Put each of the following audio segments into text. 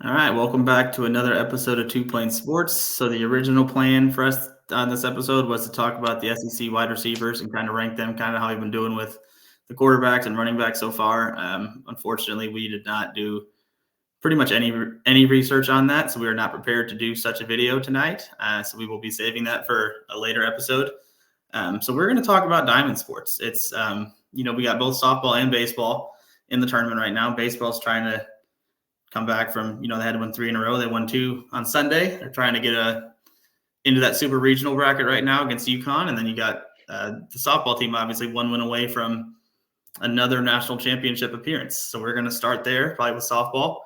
All right, welcome back to another episode of Two Plane Sports. So the original plan for us on this episode was to talk about the SEC wide receivers and kind of rank them, kind of how we've been doing with the quarterbacks and running backs so far. Unfortunately, we did not do pretty much any research on that, so we are not prepared to do such a video tonight. So we will be saving that for a later episode. So we're going to talk about diamond sports. It's we got both softball and baseball in the tournament right now. Baseball's trying to come back from, they had to win 3 in a row. They won 2 on Sunday. They're trying to get into that super regional bracket right now against UConn. And then you got the softball team, obviously 1 win away from another national championship appearance. So we're going to start there, probably with softball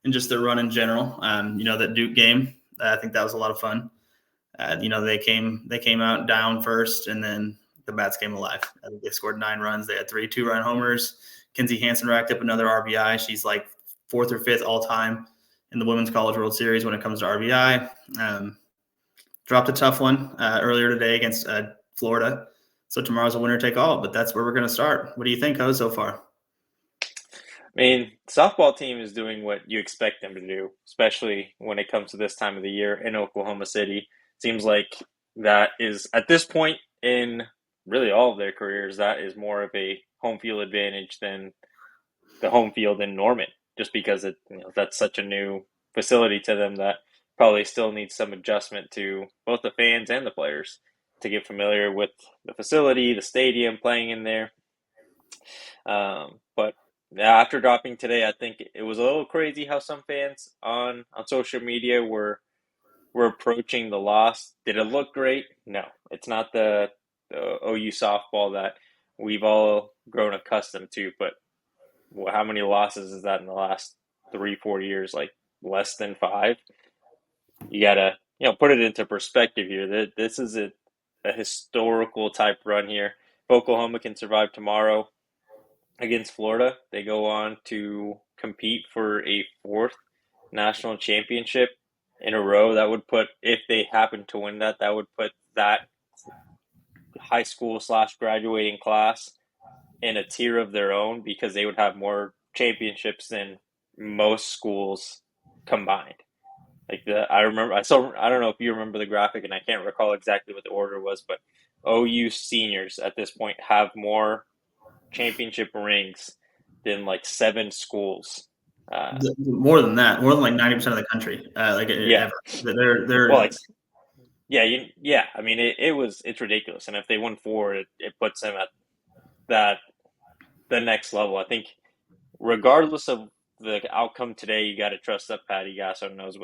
and just their run in general. That Duke game, I think that was a lot of fun. They came out down first, and then the bats came alive. I think they scored 9 runs. They had 3 2-run homers. Kinsey Hansen racked up another RBI. She's like 4th or 5th all time in the Women's College World Series when it comes to RBI. Dropped a tough one earlier today against Florida. So tomorrow's a winner take all, but that's where we're going to start. What do you think, Ho, so far? I mean, softball team is doing what you expect them to do, especially when it comes to this time of the year in Oklahoma City. Seems like that is, at this point in really all of their careers, that is more of a home field advantage than the home field in Norman, just because that's such a new facility to them that probably still needs some adjustment to both the fans and the players to get familiar with the facility, the stadium, playing in there. But yeah, after dropping today, I think it was a little crazy how some fans on social media were approaching the loss. Did it look great? No, it's not the OU softball that we've all grown accustomed to. But how many losses is that in the last 3-4 years? Like less than 5. You gotta put it into perspective here. This is a historical type run here. If Oklahoma can survive tomorrow against Florida, they go on to compete for a 4th national championship in a row. That would put, if they happen to win that would put that high school / graduating class in a tier of their own, because they would have more championships than most schools combined. I remember, I don't know if you remember the graphic, and I can't recall exactly what the order was, but OU seniors at this point have more championship rings than like 7 schools. More than that, more than like 90% of the country, Yeah. ever. They're Well, yeah. I mean, it's ridiculous, and if they win 4, it puts them at that the next level. I think, regardless of the outcome today, you got to trust that Patty Gasso knows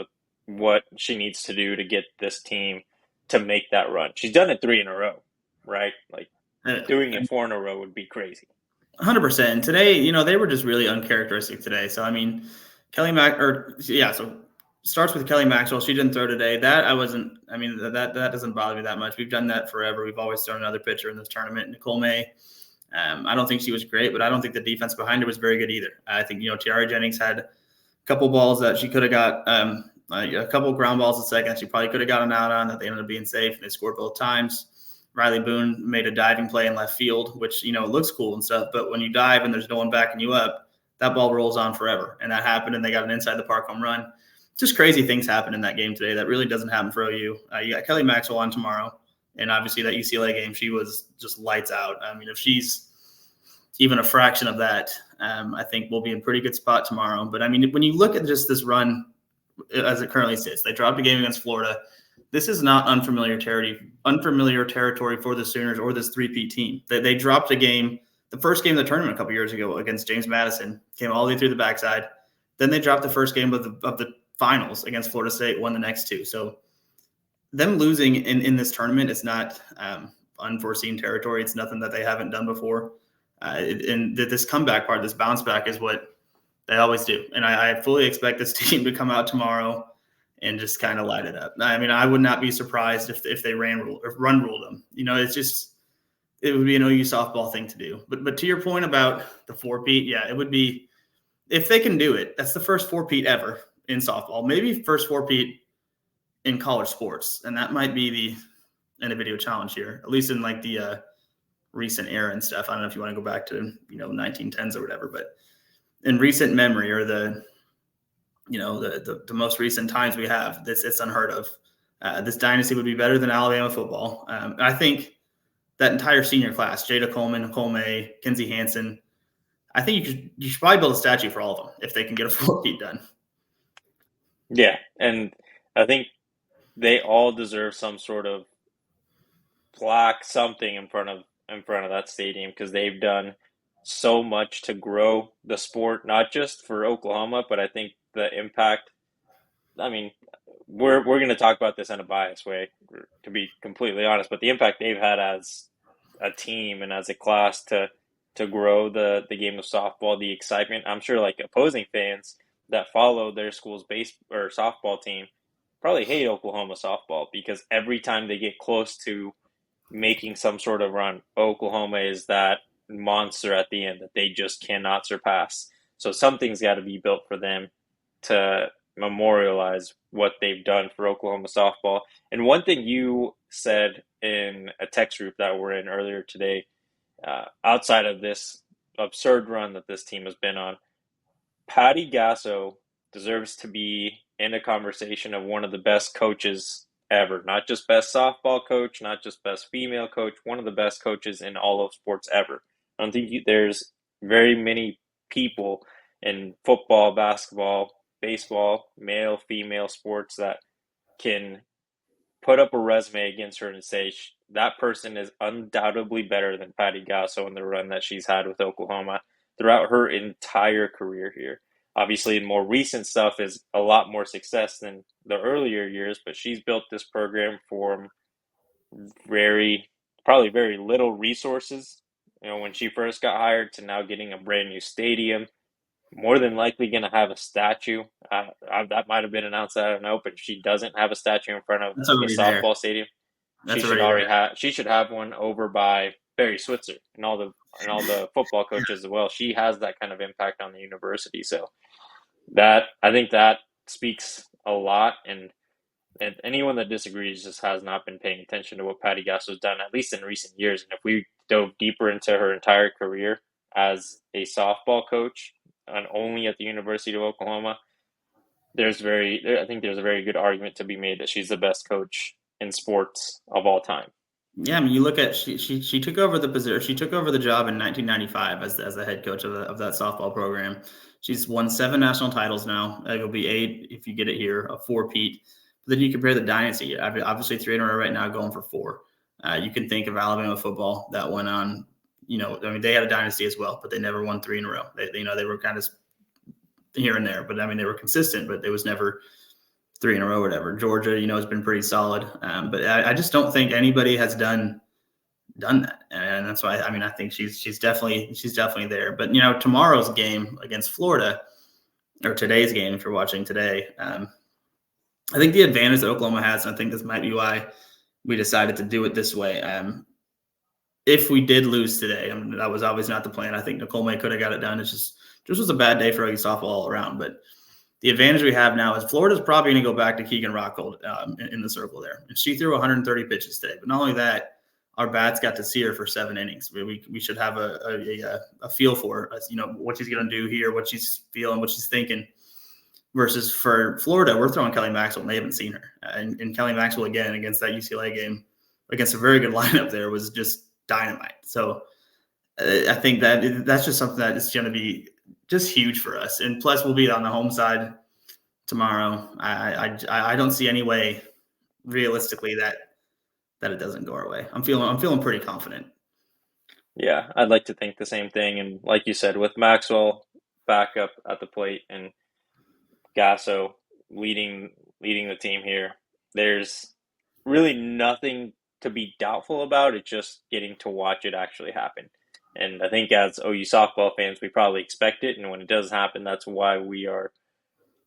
what she needs to do to get this team to make that run. She's done it 3 in a row, right? Like doing it 4 in a row would be crazy. 100%. And today, they were just really uncharacteristic today. So, I mean, so starts with Kelly Maxwell. She didn't throw today. That doesn't bother me that much. We've done that forever. We've always thrown another pitcher in this tournament. Nicole May, I don't think she was great, but I don't think the defense behind her was very good either. I think, Tiara Jennings had a couple balls that she could have got, a couple ground balls a second. She probably could have gotten out on that. They ended up being safe. They scored both times. Riley Boone made a diving play in left field, which, it looks cool and stuff. But when you dive and there's no one backing you up, that ball rolls on forever. And that happened, and they got an inside the park home run. Just crazy things happen in that game today that really doesn't happen for OU. You got Kelly Maxwell on tomorrow. And obviously that UCLA game, she was just lights out. I mean, if she's even a fraction of that, I think we'll be in pretty good spot tomorrow. But, I mean, when you look at just this run as it currently sits, they dropped a game against Florida. This is not unfamiliar territory for the Sooners or this three-peat team. They dropped a game, the first game of the tournament a couple years ago against James Madison, came all the way through the backside. Then they dropped the first game of the finals against Florida State, won the next 2. So them losing in this tournament is not unforeseen territory. It's nothing that they haven't done before. And this comeback part, this bounce back, is what they always do. And I fully expect this team to come out tomorrow and just kind of light it up. I mean, I would not be surprised if they run ruled them. It would be an OU softball thing to do. But to your point about the 4-peat, yeah, it would be, if they can do it, that's the first 4-peat ever in softball. Maybe first 4-peat in college sports. And that might be the individual challenge here, at least in like the recent era and stuff. I don't know if you want to go back to, 1910s or whatever, but in recent memory, or the the most recent times we have. It's unheard of. This dynasty would be better than Alabama football. I think that entire senior class, Jada Coleman, Nicole May, Kinsey Hansen, I think you should probably build a statue for all of them if they can get a 4-peat done. Yeah, and I think they all deserve some sort of plaque, something in front of that stadium, because they've done so much to grow the sport, not just for Oklahoma, but I think the impact. I mean, we're going to talk about this in a biased way, to be completely honest, but the impact they've had as a team and as a class to grow the game of softball, the excitement. I'm sure like opposing fans that follow their school's base or softball team probably hate Oklahoma softball, because every time they get close to making some sort of run, Oklahoma is that monster at the end that they just cannot surpass. So something's got to be built for them to memorialize what they've done for Oklahoma softball. And one thing you said in a text group that we're in earlier today, outside of this absurd run that this team has been on, Patty Gasso deserves to be in a conversation of one of the best coaches ever. Not just best softball coach, not just best female coach, one of the best coaches in all of sports ever. I don't think there's very many people in football, basketball, baseball, male, female sports that can put up a resume against her and say that person is undoubtedly better than Patty Gasso in the run that she's had with Oklahoma throughout her entire career here. Obviously, more recent stuff is a lot more success than the earlier years, but she's built this program from probably very little resources, when she first got hired, to now getting a brand new stadium, more than likely going to have a statue. That might have been announced, I don't know, but she doesn't have a statue in front of That's the already there. softball stadium. That's already there. She should have one over by Barry Switzer and all the football coaches as well. She has that kind of impact on the university. So I think that speaks a lot, and anyone that disagrees just has not been paying attention to what Patty Gasso's done, at least in recent years. And if we dove deeper into her entire career as a softball coach, and only at the University of Oklahoma, I think there's a very good argument to be made that she's the best coach in sports of all time. Yeah, I mean, you look at she took over the position. She took over the job in 1995 as the head coach of that softball program. She's won 7 national titles now. It'll be 8 if you get it here, a 4-peat. But then you compare the dynasty. Obviously, 3 in a row right now, going for 4. You can think of Alabama football that went on. They had a dynasty as well, but they never won 3 in a row. They were kind of here and there, but they were consistent, but it was never 3 in a row or whatever. Georgia, has been pretty solid. But I just don't think anybody has done that. And that's why, I think she's definitely there. But, tomorrow's game against Florida, or today's game, if you're watching today, I think the advantage that Oklahoma has, and I think this might be why we decided to do it this way. If we did lose today, that was always not the plan. I think Nicole May could have got it done. It's just was a bad day for Aggie softball all around. But the advantage we have now is Florida's probably going to go back to Keegan Rockhold in the circle there. And she threw 130 pitches today. But not only that, our bats got to see her for 7 innings. We should have a feel for her, what she's going to do here, what she's feeling, what she's thinking. Versus for Florida, we're throwing Kelly Maxwell, and they haven't seen her. And Kelly Maxwell, again, against that UCLA game, against a very good lineup there, was just dynamite. So I think that's just something that is going to be just huge for us. And plus, we'll be on the home side tomorrow. I don't see any way, realistically, that it doesn't go our way. I'm feeling pretty confident. Yeah, I'd like to think the same thing. And like you said, with Maxwell back up at the plate and Gasso leading the team here, there's really nothing to be doubtful about. It's just getting to watch it actually happen. And I think as OU softball fans, we probably expect it. And when it does happen, that's why we are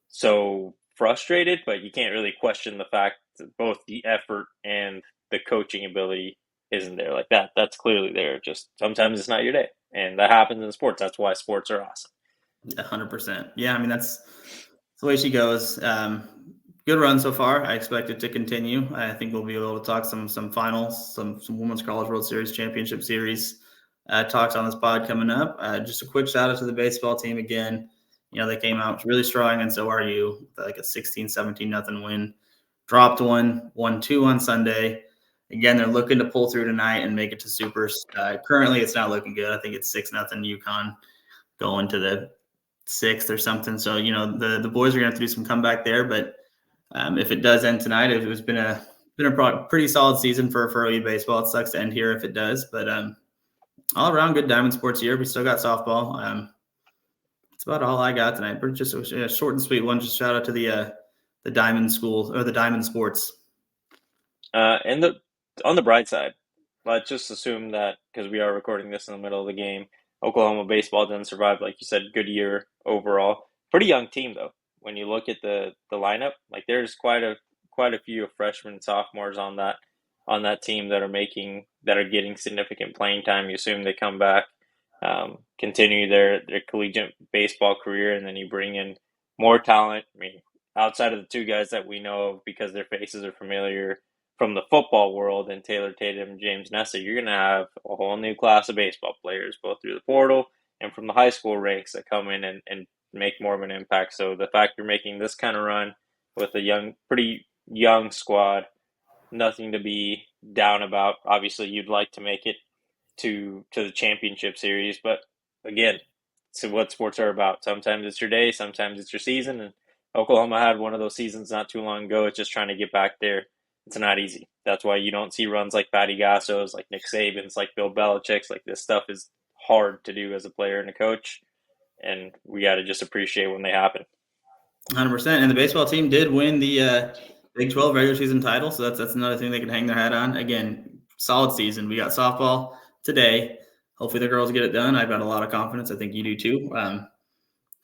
so frustrated. But you can't really question the fact that both the effort and the coaching ability isn't there like that. That's clearly there. Just sometimes it's not your day. And that happens in sports. That's why sports are awesome. 100%. Yeah, that's the way she goes. Good run so far. I expect it to continue. I think we'll be able to talk some finals, some Women's College World Series Championship Series talks on this pod coming up. Just a quick shout out to the baseball team again. They came out really strong, and so are you. Like a 16-17 nothing win. Dropped one, won two on Sunday. Again, they're looking to pull through tonight and make it to supers. Currently, it's not looking good. I think it's 6-0 UConn going to the sixth or something. So the boys are gonna have to do some comeback there. But if it does end tonight, it's been a pretty solid season for OU baseball. It sucks to end here if it does, but all around good Diamond Sports year. We still got softball. That's about all I got tonight. But just a short and sweet one. Just shout out to the Diamond School or the Diamond Sports. And on the bright side, let's just assume that because we are recording this in the middle of the game, Oklahoma baseball didn't survive, like you said. Good year overall. Pretty young team though. When you look at the lineup, like there's quite a few freshmen and sophomores on that team that are getting significant playing time. You assume they come back, continue their collegiate baseball career, and then you bring in more talent. I mean, outside of the two guys that we know of because their faces are familiar from the football world and Taylor Tatum and James Nessa, you're going to have a whole new class of baseball players, both through the portal and from the high school ranks that come in and make more of an impact. So the fact you're making this kind of run with a pretty young squad, nothing to be down about. Obviously, you'd like to make it to the championship series, but again, it's what sports are about. Sometimes it's your day, sometimes it's your season, and Oklahoma had one of those seasons not too long ago. It's just trying to get back there. It's not easy. That's why you don't see runs like Patty Gasso's, like Nick Saban's, like Bill Belichick's. Like this stuff is hard to do as a player and a coach, and we got to just appreciate when they happen. 100%. And the baseball team did win the Big 12 regular season title, so that's another thing they can hang their hat on. Again, solid season. We got softball today. Hopefully the girls get it done. I've got a lot of confidence. I think you do too.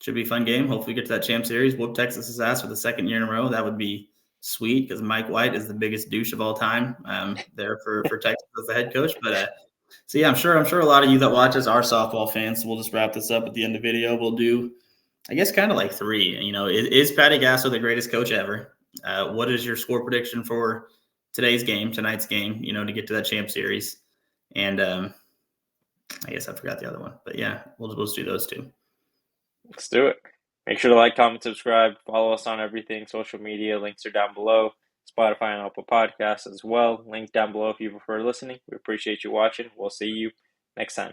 Should be a fun game. Hopefully we get to that champ series. Whoop Texas's ass for the second year in a row. That would be sweet because Mike White is the biggest douche of all time there for Texas as the head coach. But so yeah, I'm sure a lot of you that watch us are softball fans. So we'll just wrap this up at the end of the video. We'll do, I guess, kind of like three. Is Patty Gasso the greatest coach ever? What is your score prediction for tonight's game, to get to that champ series? And I guess I forgot the other one. But yeah, we'll just do those two. Let's do it. Make sure to like, comment, subscribe, follow us on everything, social media. Links are down below. Spotify and Apple Podcasts as well. Link down below if you prefer listening. We appreciate you watching. We'll see you next time.